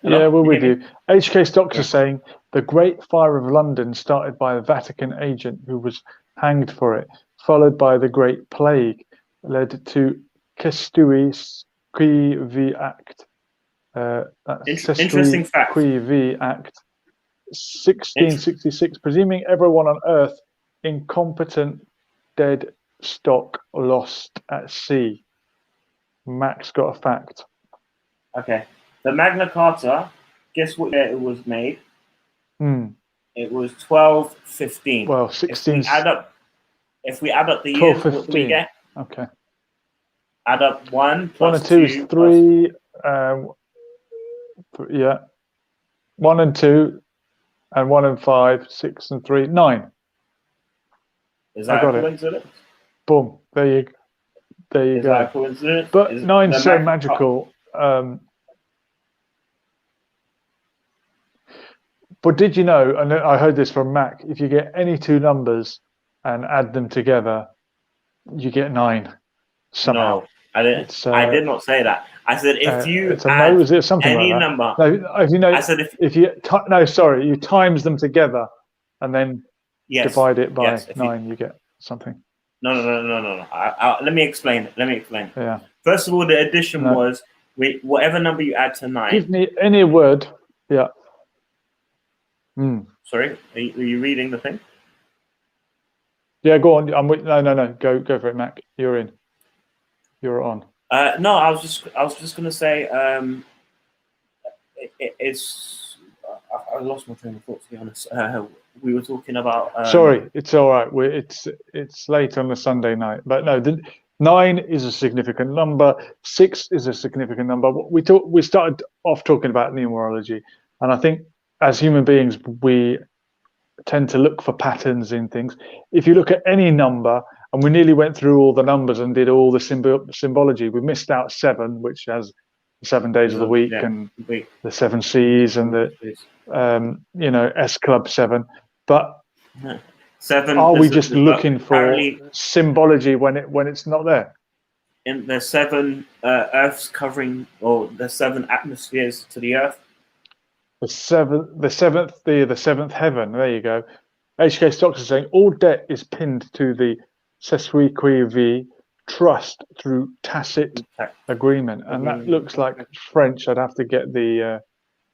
Yeah, we're with you. HK Stocks is saying the Great Fire of London started by a Vatican agent who was hanged for it, followed by the Great Plague, led to Cestuis qui vi act. Interesting fact. Qui vi act, 1666, presuming everyone on Earth incompetent, dead, stock, lost at sea. Max got a fact. Okay. The Magna Carta, guess what year it was made? It was 1215. Well, 16. If we add up the years, 15. What do we get? Okay. Add up 1 plus 1 and 2 is 3. Yeah. 1 and 2, and 1 and 5, 6 and 3, 9. Is that a coincidence? Boom. There you go. Is that a coincidence? But 9's so magical. But did you know, and I heard this from Mac, if you get any two numbers and add them together, you get 9 somehow. No, I didn't. I did not say that. I said if you add any number. No, if you know, I said if you you times them together and then divide it by 9, you get something. No. Let me explain. Yeah. First of all, the addition was whatever number you add to 9. Give me any word. Yeah. Sorry, are you reading the thing? Yeah, go on. I'm with. No. Go for it, Mac. You're in. You're on. No, I was just gonna say. It's. I lost my train of thought, to be honest. We were talking about. Sorry, it's all right. It's late on a Sunday night, but no, 9 is a significant number. 6 is a significant number. We started off talking about numerology, and I think as human beings we tend to look for patterns in things. If you look at any number, and we nearly went through all the numbers and did all the symbology, we missed out 7, which has 7 days of the week and the 7 C's and the S Club 7. But 7. Are we just looking for symbology when it's not there? In the 7 Earths covering, or the 7 atmospheres to the Earth. The seventh heaven. There you go. HK Stocks is saying all debt is pinned to the Cestui qui vi, trust through tacit agreement, and that looks like French. I'd have to get the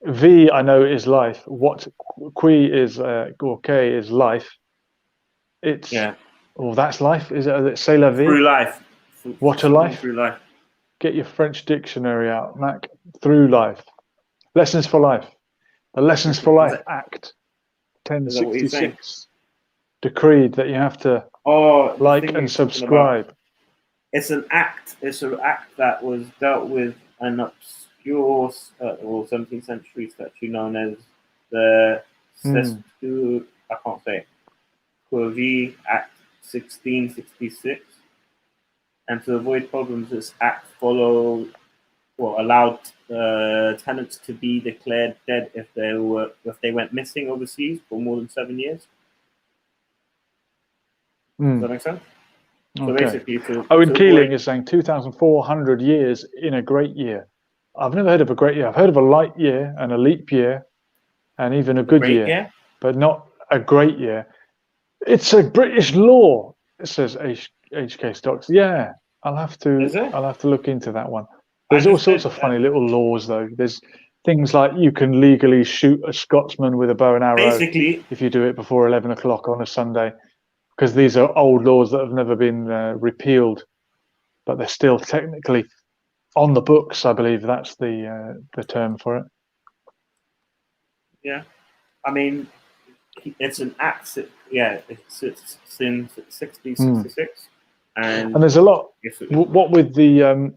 V. I know is life. What qui is or K is life. It's that's life. Is it c'est la vie? Through life. What a life. Through life. Get your French dictionary out, Mac. Through life. Lessons for life. The Lessons for Life Act 1066 decreed that you have to like and subscribe. It's an act. It's an act that was dealt with an obscure 17th century statute known as the Cestui, I can't say it, Quevi Act 1666. And to avoid problems, this act allowed tenants to be declared dead if they went missing overseas for more than 7 years. Does that make sense? Okay. So basically, Owen Keeling is saying 2,400 years in a great year. I've never heard of a great year. I've heard of a light year and a leap year, and even a good year, but not a great year. It's a British law. It says HK Stocks. Yeah, I'll have to look into that one. There's all sorts of funny little laws, though. There's things like you can legally shoot a Scotsman with a bow and arrow if you do it before 11 o'clock on a Sunday, because these are old laws that have never been repealed, but they're still technically on the books. I believe that's the term for it. Yeah, I mean, it's an act. Yeah, it's in 1666, and there's a lot. What with the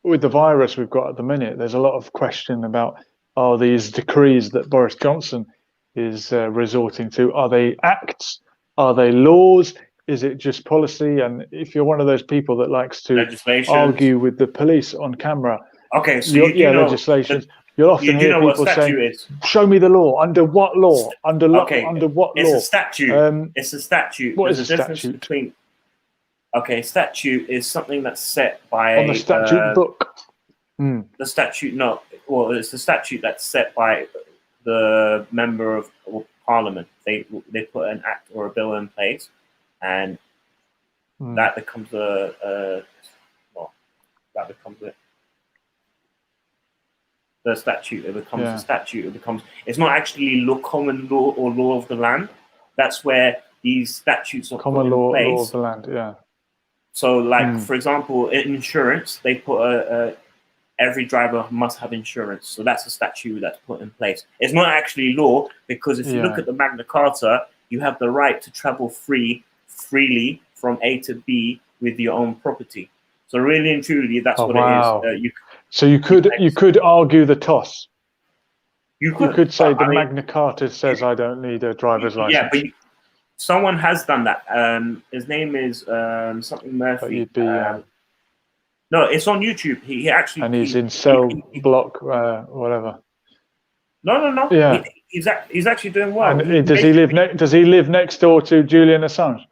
with the virus we've got at the minute, there's a lot of question about, are these decrees that Boris Johnson is resorting to, are they acts? Are they laws? Is it just policy? And if you're one of those people that likes to argue with the police on camera, okay, so you do know legislations, you'll often hear people saying, "Show me the law. Under what law? Under what law?" It's a statute. It's a statute. What There's is a statute? Between, okay, statute is something that's set by on the statute book. The statute, no. Well, it's the statute that's set by the member of Parliament. They put an act or a bill in place, and that becomes the statute. It becomes a statute. It becomes. It's not actually common law or law of the land. That's where these statutes are common put in place. Law of the land. Yeah. So, like for example, in insurance, they put every driver must have insurance. So that's a statute that's put in place. It's not actually law, because if you look at the Magna Carta, you have the right to travel freely from A to B with your own property. So really and truly, that's what it is. So you could argue the toss. You could say the Magna Carta says I don't need a driver's license. Yeah, but someone has done that. His name is something Murphy. No, it's on YouTube. He actually, and he's in cell block, whatever. No. Yeah, he's actually doing well. And does he live next door to Julian Assange?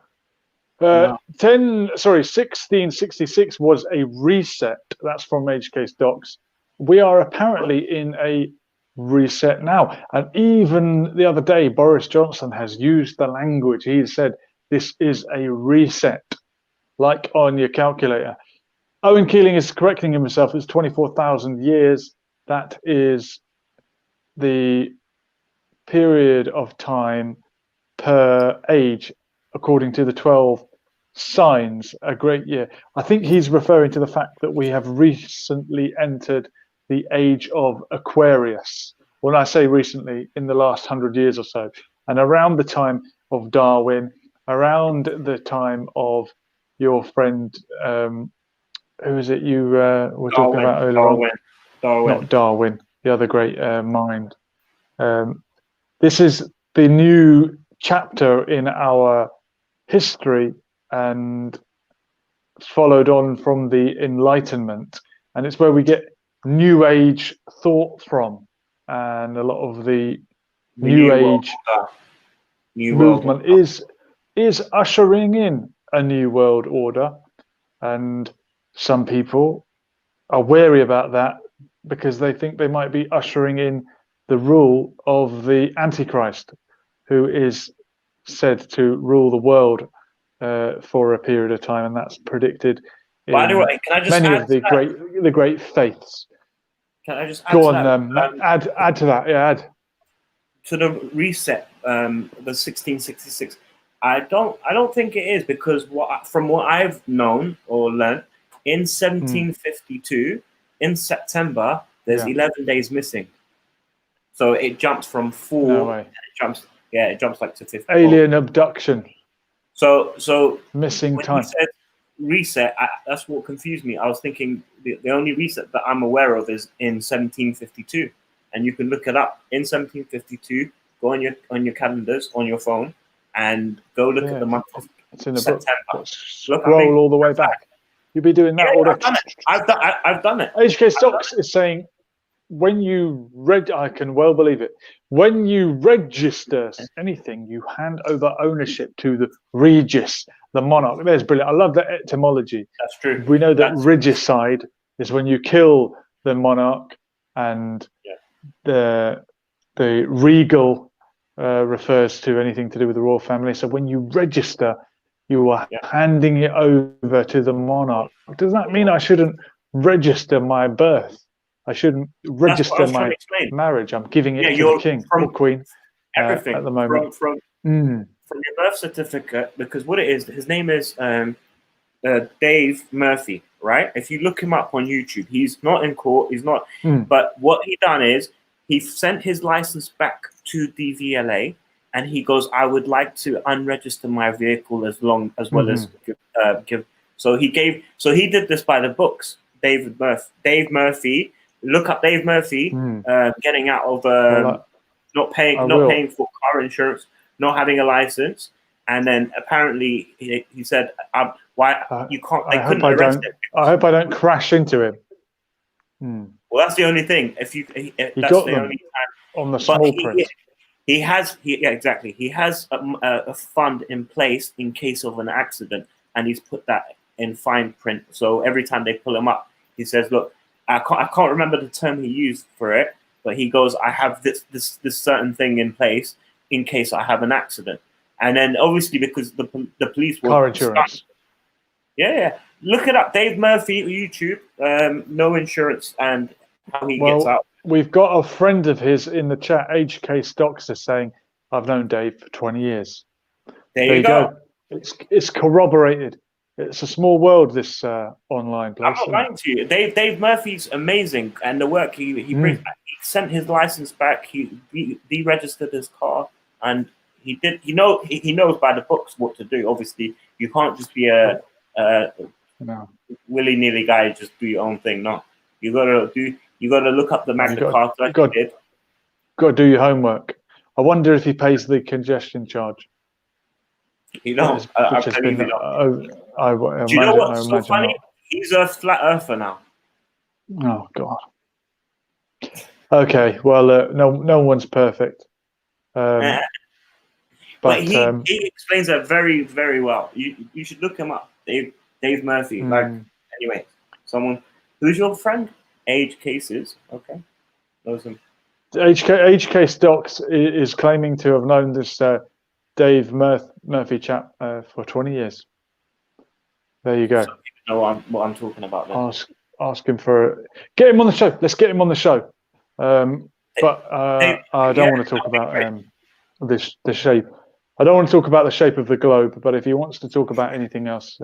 No. 1666 was a reset. That's from Edge Case Docs. We are apparently in a reset now. And even the other day, Boris Johnson has used the language. He said, this is a reset, like on your calculator. Owen Keeling is correcting himself. It's 24,000 years. That is the period of time per age, according to the 12 signs, a great year. I think he's referring to the fact that we have recently entered the age of Aquarius. When I say recently, in the last 100 years or so, and around the time of Darwin, around the time of your friend, who is it you were talking about earlier on? Not Darwin, the other great mind. This is the new chapter in our history, and followed on from the Enlightenment, and it's where we get New Age thought from, and a lot of the New Age movement is ushering in a new world order, and some people are wary about that because they think they might be ushering in the rule of the Antichrist, who is said to rule the world for a period of time, and that's predicted in By the way, can I just many add of the great faiths. Can I just add go to on? that? Add to that. Yeah, add to the reset. The 1666. I don't think it is, because from what I've known or learned, in 1752, in September, there's 11 days missing. So it jumps from 4. No way. It jumps like to 50. Alien abduction. So missing time. He said reset. That's what confused me. I was thinking the only reset that I'm aware of is in 1752, and you can look it up in 1752. Go on your calendars on your phone and go look at the month of September. Scroll all the way back. You'll be doing that all day. I've done it. HK Stocks is saying, when you I can well believe it. When you register anything, you hand over ownership to the regis, the monarch. There's brilliant. I love that etymology. That's true. We know that regicide is when you kill the monarch, and the regal refers to anything to do with the royal family. So when you register, you are handing it over to the monarch. Does that mean I shouldn't register my birth? I shouldn't register my marriage. I'm giving it to the king or queen. Everything at the moment. From your birth certificate, because what it is, his name is Dave Murphy, right? If you look him up on YouTube, he's not in court. He's not. But what he done is he sent his license back to the VLA, and he goes, "I would like to unregister my vehicle as well as give." So he did this by the books. Dave Murphy. Look up Dave Murphy getting out of not paying for car insurance, not having a license, and then apparently he said, "Why you can't? They couldn't arrest him." I hope I don't crash into him. Well, that's the only thing. That's the only time on the small print. He has exactly. He has a fund in place in case of an accident, and he's put that in fine print. So every time they pull him up, he says, "Look, I can't remember the term he used for it, but he goes, I have this certain thing in place in case I have an accident." And then obviously because the police will car insurance. Yeah. Look it up, Dave Murphy, YouTube. No insurance and how he gets out. We've got a friend of his in the chat, HK Stocks, is saying, "I've known Dave for 20 years." There you go. It's corroborated. It's a small world, this online place. I'm not lying to you. Dave Murphy's amazing, and the work he brings back. He sent his license back. He deregistered his car, and he knows by the books what to do. Obviously, you can't just be a willy-nilly guy, just do your own thing. No, you gotta look up the Magna Carta. You got to do your homework. I wonder if he pays the congestion charge. You know, I believe it. Do you know what's so funny? He's a flat earther now. Oh God. Okay, well, no one's perfect. But he explains that very, very well. You should look him up, Dave Murphy. Anyway, someone who's your friend? Age Cases. Okay, knows him. HK Stocks is claiming to have known this Dave Murphy chap for 20 years. There you go. So you know what I'm talking about then. Ask him get him on the show. Let's get him on the show. But I don't want to talk about the shape. I don't want to talk about the shape of the globe. But if he wants to talk about anything else,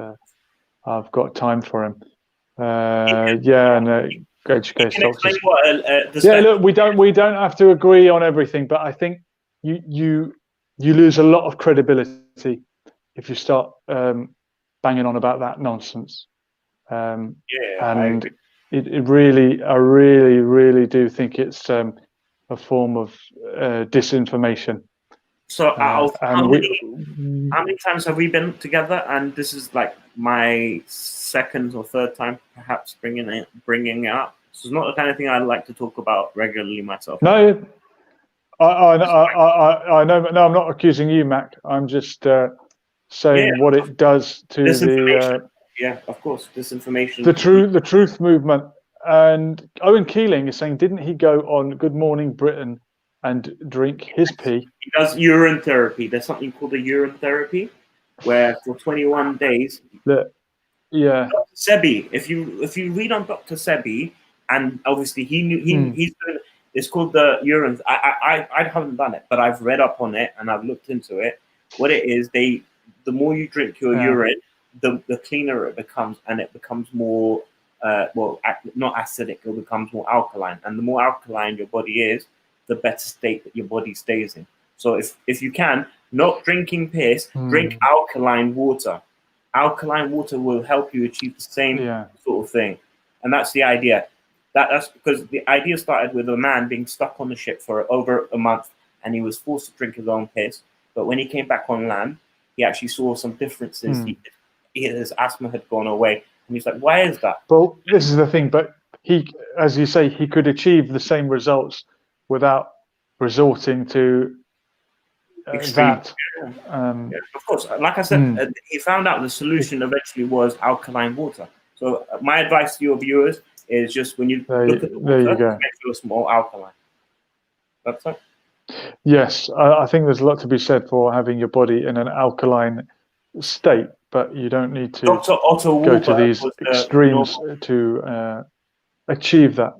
I've got time for him. HK Stocks. Look, we don't have to agree on everything, but I think you lose a lot of credibility if you start banging on about that nonsense. And I really do think it's a form of disinformation. So how many times have we been together? And this is like my second or third time, perhaps bringing it up. This is not the kind of thing I like to talk about regularly myself. No, I know. No, I'm not accusing you, Mac. I'm just saying what it does to the. Of course, disinformation. The truth movement. And Owen Keeling is saying, didn't he go on Good Morning Britain and drink his pee? He does urine therapy. There's something called a urine therapy, where for 21 days. Dr. Sebi, if you read on Dr. Sebi, and obviously he's doing, it's called the urine. I haven't done it, but I've read up on it and I've looked into it. What it is, the more you drink your urine, the cleaner it becomes, and it becomes more not acidic. It becomes more alkaline, and the more alkaline your body is, the better state that your body stays in. So if you can, not drinking piss, drink alkaline water. Alkaline water will help you achieve the same sort of thing, and that's the idea. That's because the idea started with a man being stuck on the ship for over a month, and he was forced to drink his own piss. But when he came back on land, he actually saw some differences. His asthma had gone away, and he's like, "Why is that?" Well, this is the thing, but he, as you say, he could achieve the same results without resorting to that. Of course, like I said, he found out the solution eventually was alkaline water. So my advice to your viewers is just when you look at the water, make sure it's more alkaline. That's it. Yes, I think there's a lot to be said for having your body in an alkaline state, but you don't need to go to these extremes to achieve that.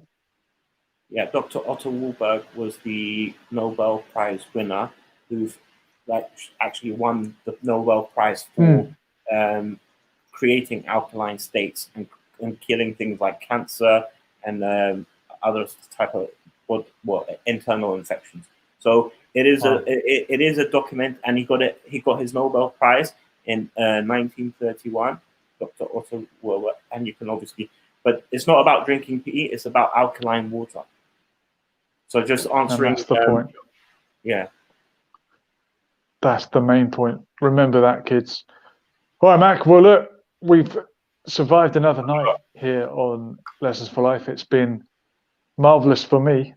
Yeah, Dr. Otto Warburg was the Nobel Prize winner who actually won the Nobel Prize for creating alkaline states and killing things like cancer and other type of internal infections. So it is a document, and he got his Nobel Prize in 1931, Dr. Otto Warburg, and you can obviously But it's not about drinking PE, it's about alkaline water. So just And answering, that's the point. yeah. That's the main point. Remember that, kids. All right, Mac. Well, look, we've survived another night here on Lessons for Life. It's been marvelous for me,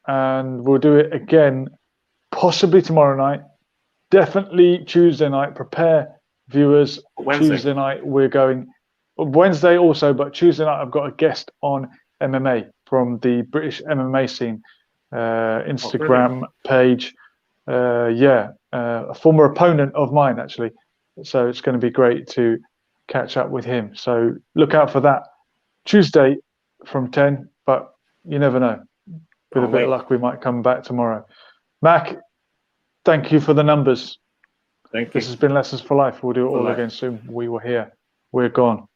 and we'll do it again, possibly tomorrow night. Definitely Tuesday night. Prepare, viewers. Wednesday. Tuesday night we're going. Wednesday also, but Tuesday night I've got a guest on MMA from the British MMA scene, Instagram page. A former opponent of mine, actually. So it's going to be great to catch up with him. So look out for that Tuesday from 10, but you never know. With a bit of luck, we might come back tomorrow. Mac, thank you for the numbers. Thank you. This has been Lessons for Life. We'll do it all again soon. We were here. We're gone.